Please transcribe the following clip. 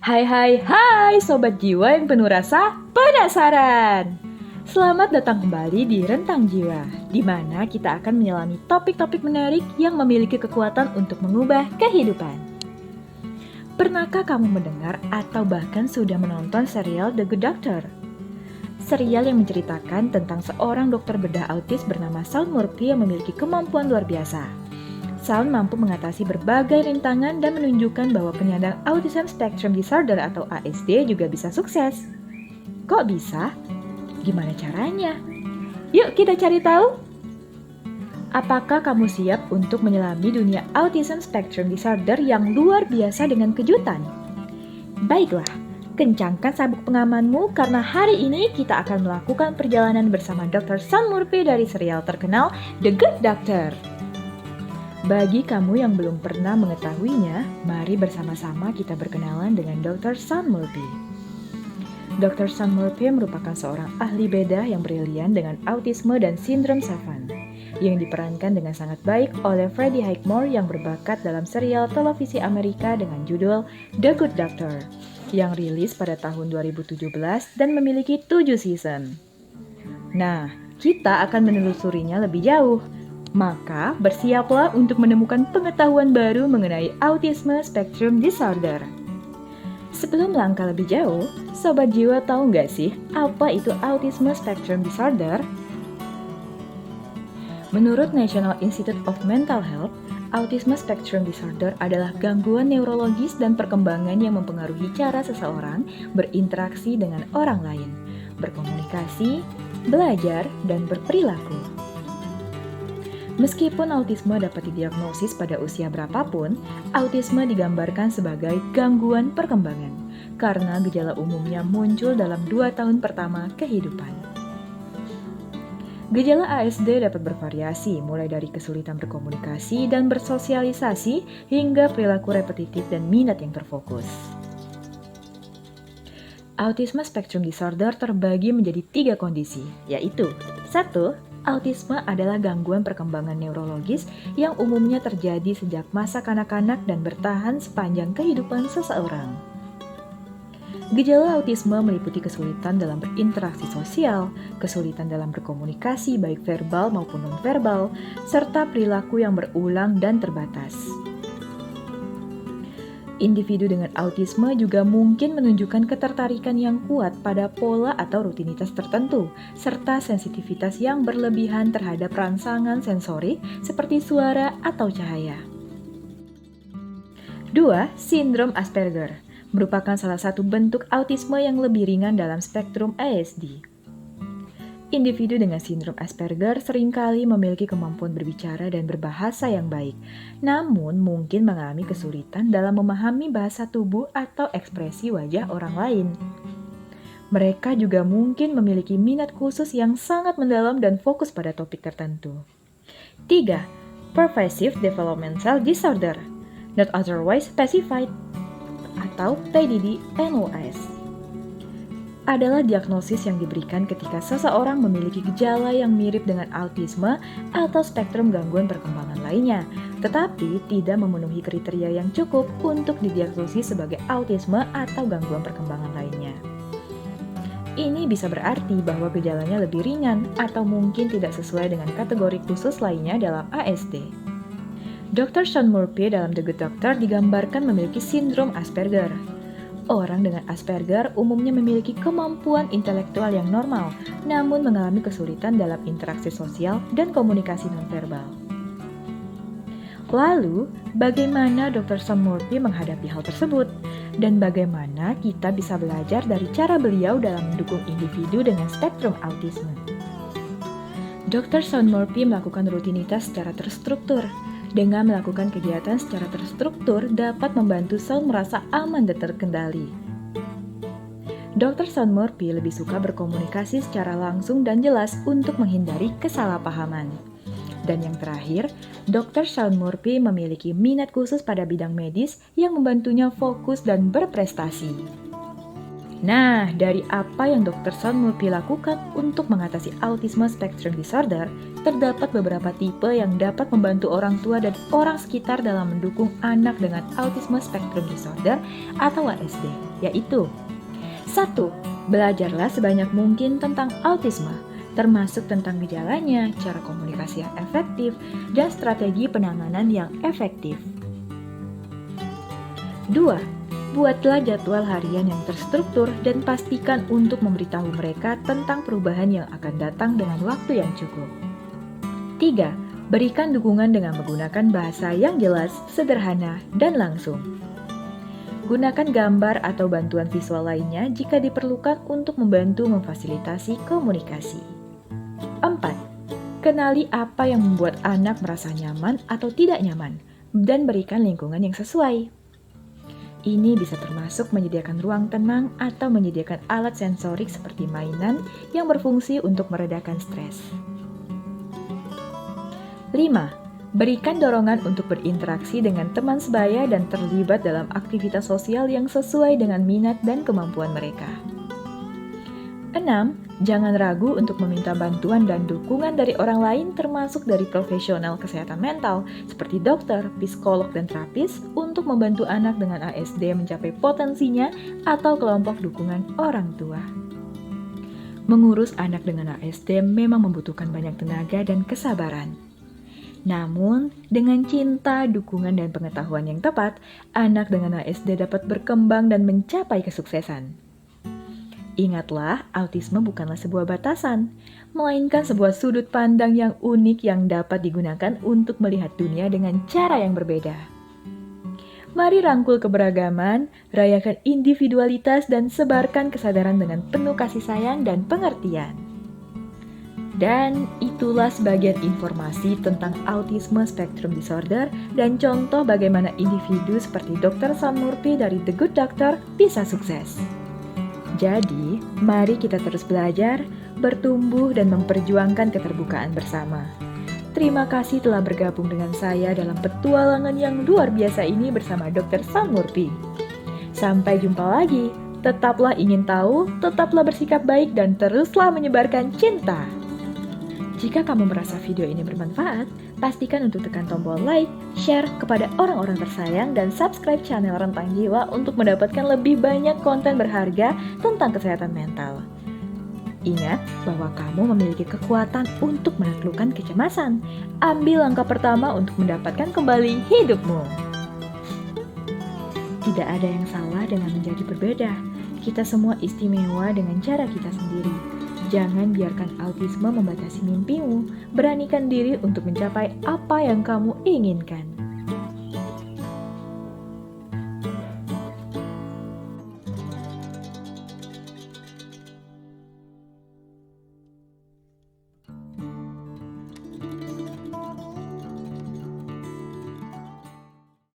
Hai hai hai Sobat Jiwa yang penuh rasa penasaran. Selamat datang kembali di Rentang Jiwa, di mana kita akan menyelami topik-topik menarik yang memiliki kekuatan untuk mengubah kehidupan. Pernahkah kamu mendengar atau bahkan sudah menonton serial The Good Doctor? Serial yang menceritakan tentang seorang dokter bedah autis bernama Shawn Murphy yang memiliki kemampuan luar biasa. Shawn mampu mengatasi berbagai rintangan dan menunjukkan bahwa penyandang Autism Spectrum Disorder atau ASD juga bisa sukses. Kok bisa? Gimana caranya? Yuk kita cari tahu! Apakah kamu siap untuk menyelami dunia Autism Spectrum Disorder yang luar biasa dengan kejutan? Baiklah, kencangkan sabuk pengamanmu karena hari ini kita akan melakukan perjalanan bersama Dr. Shawn Murphy dari serial terkenal The Good Doctor. Bagi kamu yang belum pernah mengetahuinya, mari bersama-sama kita berkenalan dengan Dr. Shawn Murphy. Dr. Shawn Murphy merupakan seorang ahli bedah yang brilian dengan autisme dan sindrom Savant, yang diperankan dengan sangat baik oleh Freddie Highmore yang berbakat dalam serial televisi Amerika dengan judul The Good Doctor, yang rilis pada tahun 2017 dan memiliki 7 season. Nah, kita akan menelusurinya lebih jauh. Maka, bersiaplah untuk menemukan pengetahuan baru mengenai Autism Spectrum Disorder. Sebelum melangkah lebih jauh, Sobat Jiwa tahu nggak sih apa itu Autism Spectrum Disorder? Menurut National Institute of Mental Health, Autism Spectrum Disorder adalah gangguan neurologis dan perkembangan yang mempengaruhi cara seseorang berinteraksi dengan orang lain, berkomunikasi, belajar, dan berperilaku. Meskipun autisme dapat didiagnosis pada usia berapapun, autisme digambarkan sebagai gangguan perkembangan karena gejala umumnya muncul dalam 2 tahun pertama kehidupan. Gejala ASD dapat bervariasi mulai dari kesulitan berkomunikasi dan bersosialisasi hingga perilaku repetitif dan minat yang terfokus. Autism Spectrum Disorder terbagi menjadi 3 kondisi, yaitu 1. Autisme adalah gangguan perkembangan neurologis yang umumnya terjadi sejak masa kanak-kanak dan bertahan sepanjang kehidupan seseorang. Gejala autisme meliputi kesulitan dalam berinteraksi sosial, kesulitan dalam berkomunikasi baik verbal maupun nonverbal, serta perilaku yang berulang dan terbatas. Individu dengan autisme juga mungkin menunjukkan ketertarikan yang kuat pada pola atau rutinitas tertentu, serta sensitivitas yang berlebihan terhadap rangsangan sensorik seperti suara atau cahaya. 2. Sindrom Asperger merupakan salah satu bentuk autisme yang lebih ringan dalam spektrum ASD. Individu dengan sindrom Asperger seringkali memiliki kemampuan berbicara dan berbahasa yang baik, namun mungkin mengalami kesulitan dalam memahami bahasa tubuh atau ekspresi wajah orang lain. Mereka juga mungkin memiliki minat khusus yang sangat mendalam dan fokus pada topik tertentu. 3. Pervasive Developmental Disorder, Not Otherwise Specified, atau PDD-NOS. Adalah diagnosis yang diberikan ketika seseorang memiliki gejala yang mirip dengan autisme atau spektrum gangguan perkembangan lainnya, tetapi tidak memenuhi kriteria yang cukup untuk didiagnosis sebagai autisme atau gangguan perkembangan lainnya. Ini bisa berarti bahwa gejalanya lebih ringan atau mungkin tidak sesuai dengan kategori khusus lainnya dalam ASD. Dr. Shawn Murphy dalam The Good Doctor digambarkan memiliki sindrom Asperger. Orang dengan Asperger umumnya memiliki kemampuan intelektual yang normal, namun mengalami kesulitan dalam interaksi sosial dan komunikasi nonverbal. Lalu, bagaimana Dr. Shawn Murphy menghadapi hal tersebut? Dan bagaimana kita bisa belajar dari cara beliau dalam mendukung individu dengan spektrum autisme? Dr. Shawn Murphy melakukan rutinitas secara terstruktur. Dengan melakukan kegiatan secara terstruktur dapat membantu Shawn merasa aman dan terkendali. Dr. Shawn Murphy lebih suka berkomunikasi secara langsung dan jelas untuk menghindari kesalahpahaman. Dan yang terakhir, Dr. Shawn Murphy memiliki minat khusus pada bidang medis yang membantunya fokus dan berprestasi. Nah, dari apa yang Dr. Shawn Murphy lakukan untuk mengatasi Autism Spectrum Disorder, terdapat beberapa tipe yang dapat membantu orang tua dan orang sekitar dalam mendukung anak dengan Autism Spectrum Disorder atau ASD. yaitu 1. Belajarlah sebanyak mungkin tentang autisme, termasuk tentang gejalanya, cara komunikasi yang efektif, dan strategi penanganan yang efektif. 2. Buatlah jadwal harian yang terstruktur dan pastikan untuk memberitahu mereka tentang perubahan yang akan datang dengan waktu yang cukup. 3. Berikan dukungan dengan menggunakan bahasa yang jelas, sederhana, dan langsung. Gunakan gambar atau bantuan visual lainnya jika diperlukan untuk membantu memfasilitasi komunikasi. 4. Kenali apa yang membuat anak merasa nyaman atau tidak nyaman, dan berikan lingkungan yang sesuai. Ini bisa termasuk menyediakan ruang tenang atau menyediakan alat sensorik seperti mainan yang berfungsi untuk meredakan stres. 5. Berikan dorongan untuk berinteraksi dengan teman sebaya dan terlibat dalam aktivitas sosial yang sesuai dengan minat dan kemampuan mereka. 6. Jangan ragu untuk meminta bantuan dan dukungan dari orang lain termasuk dari profesional kesehatan mental seperti dokter, psikolog, dan terapis untuk membantu anak dengan ASD mencapai potensinya atau kelompok dukungan orang tua. Mengurus anak dengan ASD memang membutuhkan banyak tenaga dan kesabaran. Namun, dengan cinta, dukungan, dan pengetahuan yang tepat, anak dengan ASD dapat berkembang dan mencapai kesuksesan. Ingatlah, autisme bukanlah sebuah batasan, melainkan sebuah sudut pandang yang unik yang dapat digunakan untuk melihat dunia dengan cara yang berbeda. Mari rangkul keberagaman, rayakan individualitas, dan sebarkan kesadaran dengan penuh kasih sayang dan pengertian. Dan itulah sebagian informasi tentang Autism Spectrum Disorder dan contoh bagaimana individu seperti Dr. Sam Murphy dari The Good Doctor bisa sukses. Jadi, mari kita terus belajar, bertumbuh, dan memperjuangkan keterbukaan bersama. Terima kasih telah bergabung dengan saya dalam petualangan yang luar biasa ini bersama Dr. Sam Murphy. Sampai jumpa lagi. Tetaplah ingin tahu, tetaplah bersikap baik, dan teruslah menyebarkan cinta. Jika kamu merasa video ini bermanfaat, pastikan untuk tekan tombol like, share kepada orang-orang tersayang, dan subscribe channel Rentang Jiwa untuk mendapatkan lebih banyak konten berharga tentang kesehatan mental. Ingat bahwa kamu memiliki kekuatan untuk menaklukkan kecemasan. Ambil langkah pertama untuk mendapatkan kembali hidupmu. Tidak ada yang salah dengan menjadi berbeda. Kita semua istimewa dengan cara kita sendiri. Jangan biarkan autisme membatasi mimpimu. Beranikan diri untuk mencapai apa yang kamu inginkan.